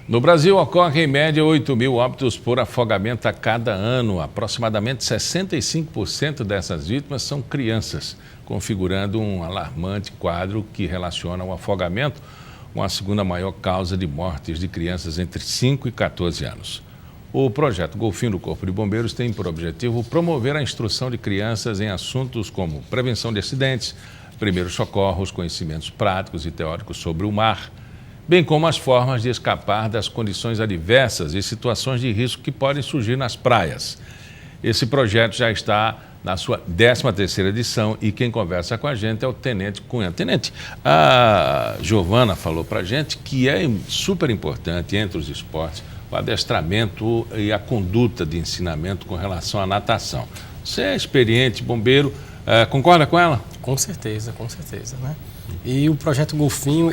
No Brasil, ocorre em média 8.000 óbitos por afogamento a cada ano. Aproximadamente 65% dessas vítimas são crianças, configurando um alarmante quadro que relaciona o afogamento com a segunda maior causa de mortes de crianças entre 5 e 14 anos. O projeto Golfinho do Corpo de Bombeiros tem por objetivo promover a instrução de crianças em assuntos como prevenção de acidentes, primeiros socorros, conhecimentos práticos e teóricos sobre o mar, bem como as formas de escapar das condições adversas e situações de risco que podem surgir nas praias. Esse projeto já está na sua 13ª edição e quem conversa com a gente é o Tenente Cunha. Tenente, a Giovana falou para a gente que é super importante entre os esportes o adestramento e a conduta de ensinamento com relação à natação. Você é experiente, bombeiro, concorda com ela? Com certeza, né? E o projeto Golfinho,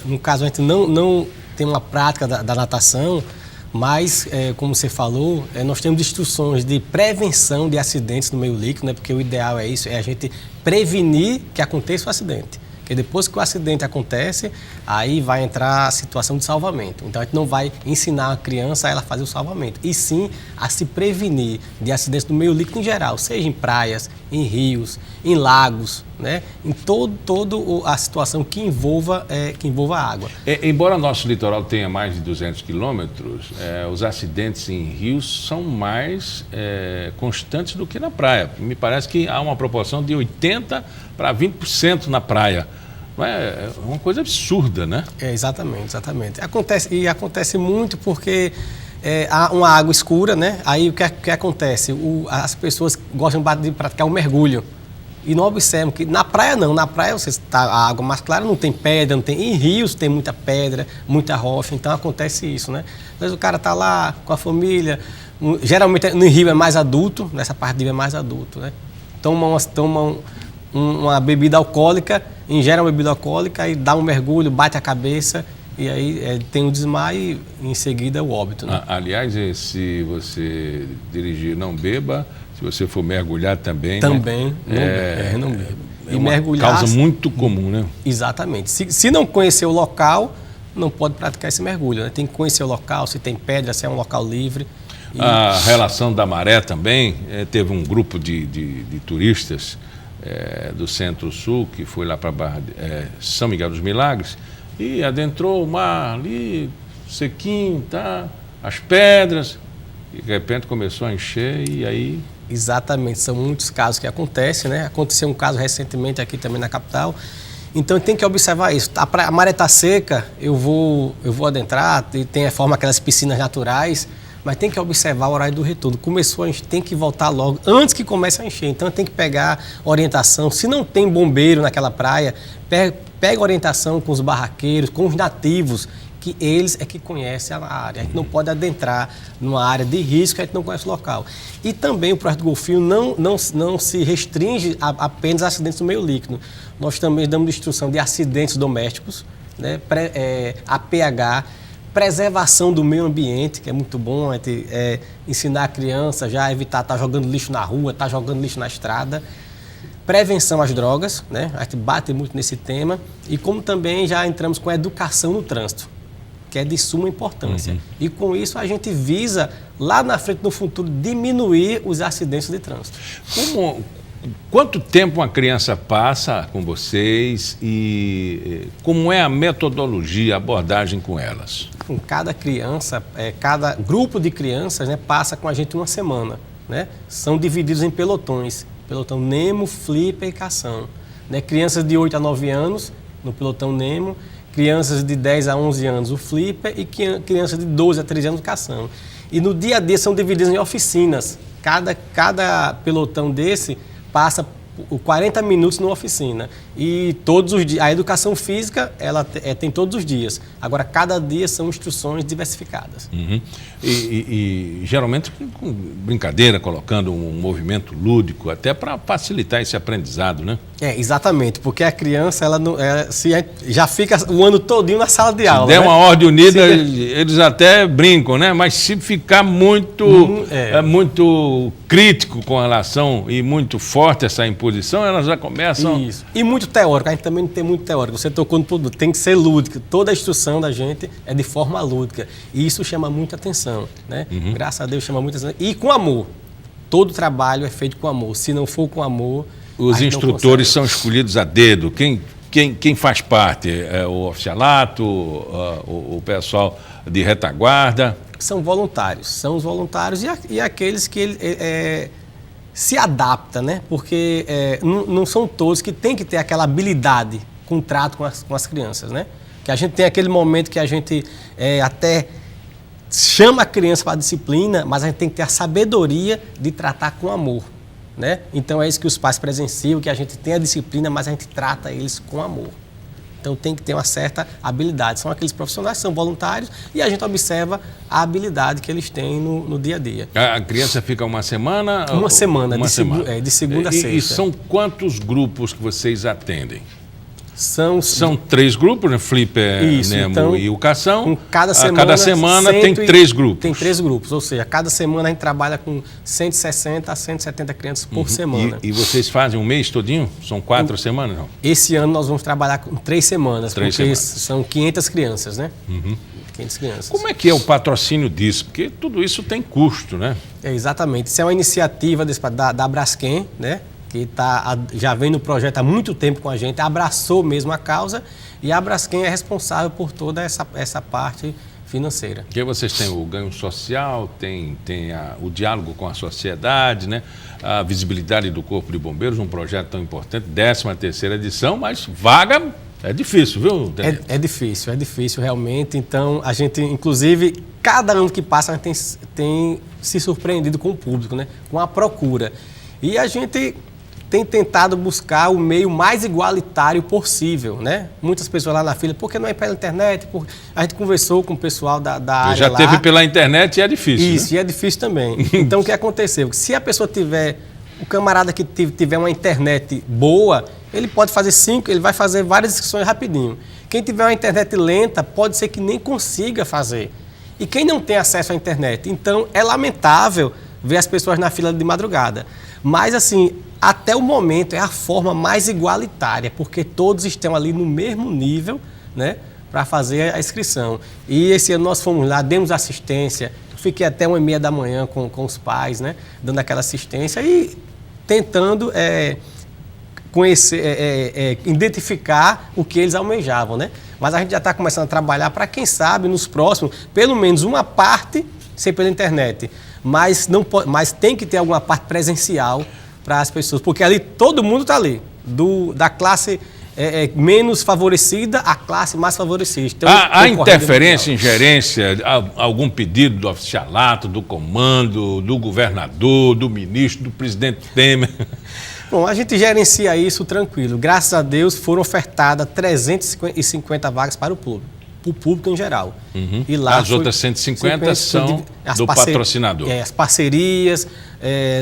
no caso, a gente não tem uma prática da natação, mas, como você falou, nós temos instruções de prevenção de acidentes no meio líquido, né? Porque o ideal é isso, é a gente prevenir que aconteça o acidente. Porque depois que o acidente acontece, aí vai entrar a situação de salvamento. Então, a gente não vai ensinar a criança a ela fazer o salvamento, e sim a se prevenir de acidentes no meio líquido em geral, seja em praias, em rios, em lagos, né? Em toda a situação que envolva a água. Embora nosso litoral tenha mais de 200 quilômetros, os acidentes em rios são mais constantes do que na praia. Me parece que há uma proporção de 80% para 20% na praia. Não é uma coisa absurda, né? Exatamente. Acontece muito porque há uma água escura, né? Aí o que acontece? As pessoas gostam de praticar o mergulho e não observam que na praia não. Na praia a água mais clara, não tem pedra, não tem. Em rios tem muita pedra, muita rocha, então acontece isso, né? Às vezes o cara está lá com a família, geralmente no rio é mais adulto, nessa parte do rio é mais adulto, né? Tomam uma bebida alcoólica, ingere uma bebida alcoólica e dá um mergulho, bate a cabeça e aí tem um desmaio e em seguida o óbito, né? Aliás, se você dirigir, não beba. Se você for mergulhar também, também, né? Não beba. É uma causa muito comum, né? Exatamente. Se não conhecer o local, não pode praticar esse mergulho, né? Tem que conhecer o local, se tem pedra, se é um local livre. A relação da maré também, teve um grupo de turistas do Centro-Sul, que foi lá para São Miguel dos Milagres, e adentrou o mar ali, sequinho, tá? As pedras, e de repente começou a encher e aí... Exatamente, são muitos casos que acontecem, né? Aconteceu um caso recentemente aqui também na capital, então tem que observar isso. A maré está seca, eu vou adentrar, tem a forma aquelas piscinas naturais, mas tem que observar o horário do retorno. Começou a encher, tem que voltar logo, antes que comece a encher. Então tem que pegar orientação. Se não tem bombeiro naquela praia, pega orientação com os barraqueiros, com os nativos, que eles é que conhecem a área. A gente não pode adentrar numa área de risco que a gente não conhece o local. E também o projeto Golfinho não se restringe a apenas a acidentes no meio líquido. Nós também damos instrução de acidentes domésticos, né? APH, preservação do meio ambiente, que é muito bom, ensinar a criança já a evitar estar jogando lixo na rua, estar jogando lixo na estrada. Prevenção às drogas, né? A gente bate muito nesse tema. E como também já entramos com a educação no trânsito, que é de suma importância. E com isso a gente visa, lá na frente, no futuro, diminuir os acidentes de trânsito. Quanto tempo uma criança passa com vocês e como é a metodologia, a abordagem com elas? Com cada criança, cada grupo de crianças, né, passa com a gente uma semana, né? São divididos em pelotões. Pelotão Nemo, Flipper e Cação. Né? Crianças de 8 a 9 anos no pelotão Nemo, crianças de 10 a 11 anos o Flipper e crianças de 12 a 13 anos o Cação. E no dia a dia são divididos em oficinas. Cada pelotão desse passa 40 minutos numa oficina. e todos os dias, a educação física ela tem todos os dias. Agora, cada dia são instruções diversificadas. Uhum. E geralmente com brincadeira, colocando um movimento lúdico, até para facilitar esse aprendizado, né? Exatamente, porque a criança ela não, já fica o ano todinho na sala de aula. Se der né? uma ordem unida, eles até brincam, né? Mas se ficar muito crítico com relação e muito forte essa imposição, elas já começam... Isso. E muito teórico, a gente também não tem muito teórico. Você tocou no ponto, tem que ser lúdico. Toda a instrução da gente é de forma lúdica. E isso chama muita atenção, né? Graças a Deus chama muita atenção. E com amor. Todo trabalho é feito com amor. Se não for com amor... Os instrutores são escolhidos a dedo. Quem faz parte? É o oficialato, o pessoal de retaguarda? São voluntários. São os voluntários e aqueles que se adaptam, né? Porque não são todos que têm que ter aquela habilidade com o trato com as crianças, né? Que a gente tem aquele momento que a gente até chama a criança para a disciplina, mas a gente tem que ter a sabedoria de tratar com amor. Né? Então é isso que os pais presenciam, que a gente tem a disciplina, mas a gente trata eles com amor. Então tem que ter uma certa habilidade. São aqueles profissionais que são voluntários e a gente observa a habilidade que eles têm no dia a dia. A criança fica uma semana? Uma semana, de segunda a sexta. E são quantos grupos que vocês atendem? São 3 grupos, né? Flipper, Nemo então, e o Cação. Cada semana tem 3 grupos. Tem 3 grupos, ou seja, cada semana a gente trabalha com 160 a 170 crianças por semana. E vocês fazem um mês todinho? São 4 semanas, não? Esse ano nós vamos trabalhar com 3 semanas, porque são 500 crianças, né? 500 crianças. Como é que é o patrocínio disso? Porque tudo isso tem custo, né? Exatamente. Isso é uma iniciativa da Braskem, né? Que já vem no projeto há muito tempo com a gente, abraçou mesmo a causa e a Braskem é responsável por toda essa parte financeira. Porque vocês têm o ganho social, tem o diálogo com a sociedade, né? A visibilidade do Corpo de Bombeiros, um projeto tão importante, 13ª edição, mas vaga é difícil, viu? É difícil realmente. Então, a gente, inclusive, cada ano que passa, a gente tem se surpreendido com o público, né? Com a procura. E a gente tem tentado buscar o meio mais igualitário possível, né? Muitas pessoas lá na fila, por que não é pela internet? A gente conversou com o pessoal da área já teve pela internet e é difícil, Isso, né? E é difícil também. Então, o que aconteceu? Se a pessoa o camarada que tiver uma internet boa, ele pode fazer ele vai fazer várias inscrições rapidinho. Quem tiver uma internet lenta, pode ser que nem consiga fazer. E quem não tem acesso à internet? Então, é lamentável ver as pessoas na fila de madrugada. Mas, assim, até o momento é a forma mais igualitária, porque todos estão ali no mesmo nível, né, para fazer a inscrição. E esse ano nós fomos lá, demos assistência, fiquei até 1h30 da manhã com os pais, né, dando aquela assistência e tentando conhecer, identificar o que eles almejavam, né? Mas a gente já está começando a trabalhar para, quem sabe, nos próximos, pelo menos uma parte ser pela internet. Mas tem que ter alguma parte presencial para as pessoas, porque ali todo mundo está ali, da classe menos favorecida à classe mais favorecida. Então, há interferência, ingerência, algum pedido do oficialato, do comando, do governador, do ministro, do presidente Temer? Bom, a gente gerencia isso tranquilo. Graças a Deus foram ofertadas 350 vagas para o público em geral. E lá as outras 150 são do patrocinador. As parcerias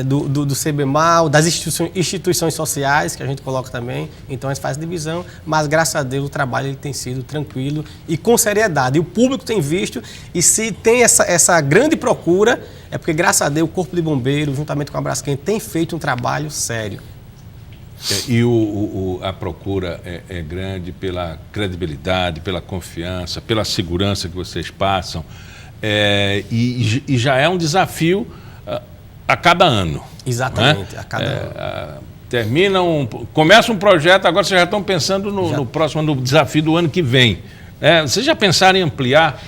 do CBMAL, das instituições sociais, que a gente coloca também. Então, a gente faz divisão, mas, graças a Deus, o trabalho ele tem sido tranquilo e com seriedade. E o público tem visto, e se tem essa grande procura, é porque, graças a Deus, o Corpo de Bombeiros, juntamente com a Braskem, tem feito um trabalho sério. E a procura é grande pela credibilidade, pela confiança, pela segurança que vocês passam. E já é um desafio a cada ano. Exatamente, a cada ano. Começa um projeto, agora vocês já estão pensando no desafio do ano que vem. Vocês já pensaram em ampliar,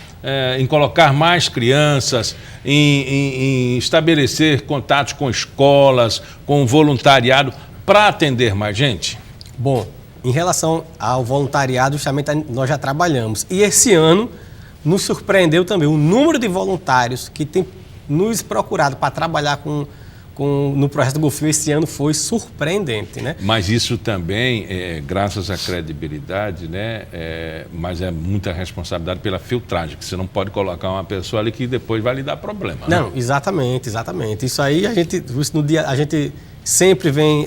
em colocar mais crianças, em estabelecer contatos com escolas, com voluntariado, para atender mais gente? Bom, em relação ao voluntariado, justamente nós já trabalhamos. E esse ano nos surpreendeu também o número de voluntários que tem nos procurado para trabalhar com no projeto Golfinho esse ano foi surpreendente, né? Mas isso também, graças à credibilidade, né? Mas é muita responsabilidade pela filtragem, que você não pode colocar uma pessoa ali que depois vai lhe dar problema. Não, né? exatamente. Isso aí a gente sempre vem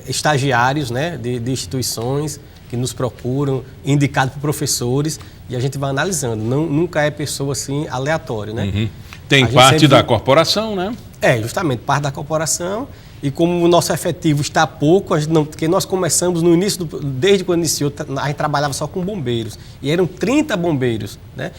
estagiários, né, de instituições que nos procuram, indicados por professores, e a gente vai analisando. Nunca é pessoa assim aleatória, né? Uhum. Tem parte da corporação, né? Justamente, parte da corporação. E como o nosso efetivo está pouco, porque nós começamos no início, desde quando iniciou, a gente trabalhava só com bombeiros. E eram 30 bombeiros, né?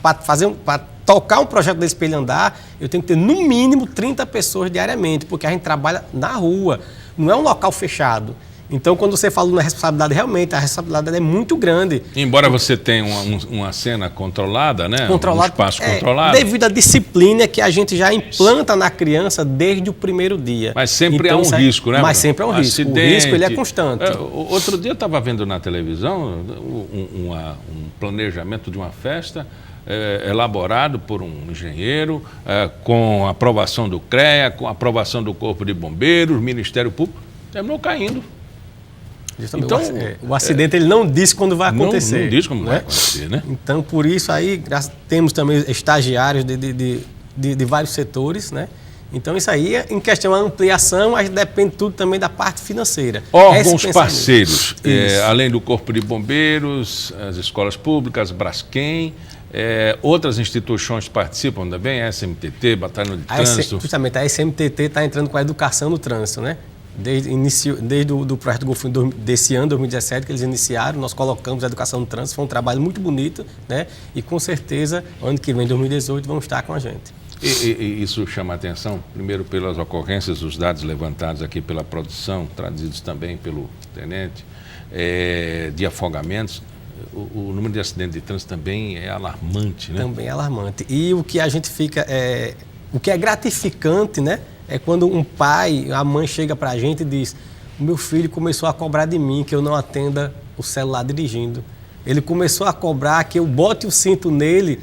Para tocar um projeto desse para ele andar, eu tenho que ter no mínimo 30 pessoas diariamente, porque a gente trabalha na rua, não é um local fechado. Então, quando você fala na responsabilidade, realmente, a responsabilidade é muito grande. Embora você tenha uma cena controlada, né? Um espaço controlado. Devido à disciplina que a gente já implanta na criança desde o primeiro dia. Mas sempre então, é um risco, né? Mas sempre é um risco. O risco ele é constante. Outro dia eu estava vendo na televisão um planejamento de uma festa elaborado por um engenheiro, com aprovação do CREA, com aprovação do Corpo de Bombeiros, Ministério Público, terminou caindo. Justamente. Então, o acidente ele não diz quando vai acontecer. Não diz como vai acontecer, né? Então, por isso aí, temos também estagiários de vários setores, né? Então, isso aí, em questão da ampliação, mas depende tudo também da parte financeira. Órgãos parceiros, além do Corpo de Bombeiros, as escolas públicas, Braskem, outras instituições participam também, a SMTT, Batalhão de Trânsito. Justamente, a SMTT está entrando com a educação no trânsito, né? Desde o projeto Golfinho desse ano, 2017, que eles iniciaram, nós colocamos a educação no trânsito, foi um trabalho muito bonito, né? E com certeza, ano que vem, 2018, vão estar com a gente. E isso chama a atenção, primeiro pelas ocorrências, os dados levantados aqui pela produção, traduzidos também pelo tenente, de afogamentos. O número de acidentes de trânsito também é alarmante, né? Também é alarmante. E o que a gente fica, o que é gratificante, né? É quando um pai, a mãe chega para a gente e diz: meu filho começou a cobrar de mim que eu não atenda o celular dirigindo. Ele começou a cobrar que eu bote o cinto nele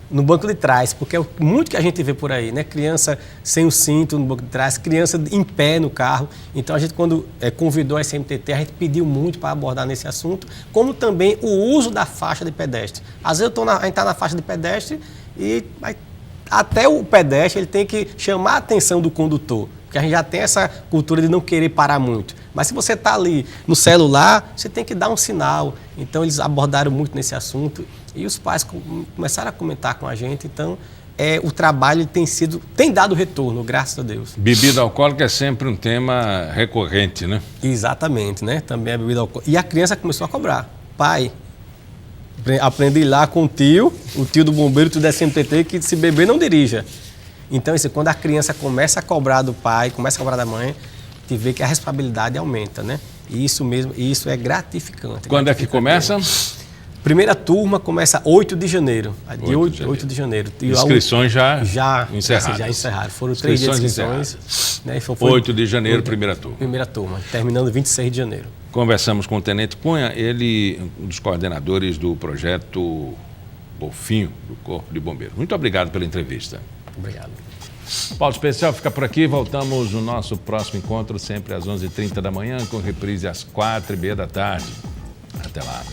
no banco de trás, porque é muito que a gente vê por aí, né? Criança sem o cinto no banco de trás, criança em pé no carro. Então a gente, quando convidou a SMTT, a gente pediu muito para abordar nesse assunto, como também o uso da faixa de pedestre. Às vezes a gente está na faixa de pedestre e até o pedestre ele tem que chamar a atenção do condutor, porque a gente já tem essa cultura de não querer parar muito. Mas se você está ali no celular, você tem que dar um sinal. Então eles abordaram muito nesse assunto e os pais começaram a comentar com a gente. Então o trabalho tem dado retorno, graças a Deus. Bebida alcoólica é sempre um tema recorrente, né? Exatamente, né? Também a bebida alcoólica. E a criança começou a cobrar: pai, aprendi lá com o tio do bombeiro, o tio da SMTT, que se beber não dirija. Então, quando a criança começa a cobrar do pai, começa a cobrar da mãe, te vê que a responsabilidade aumenta, né? E isso é gratificante. Quando é que começa? Primeira turma começa 8 de janeiro. 8 de janeiro. Inscrições já encerradas. Já encerraram. Foram 3 dias de inscrições. Né? 8 de janeiro, primeira turma. Primeira turma, terminando 26 de janeiro. Conversamos com o Tenente Cunha, ele um dos coordenadores do projeto Golfinho, do Corpo de Bombeiros. Muito obrigado pela entrevista. Obrigado. Paulo Especial fica por aqui. Voltamos no nosso próximo encontro, sempre às 11h30 da manhã, com reprise às 4h30 da tarde. Até lá.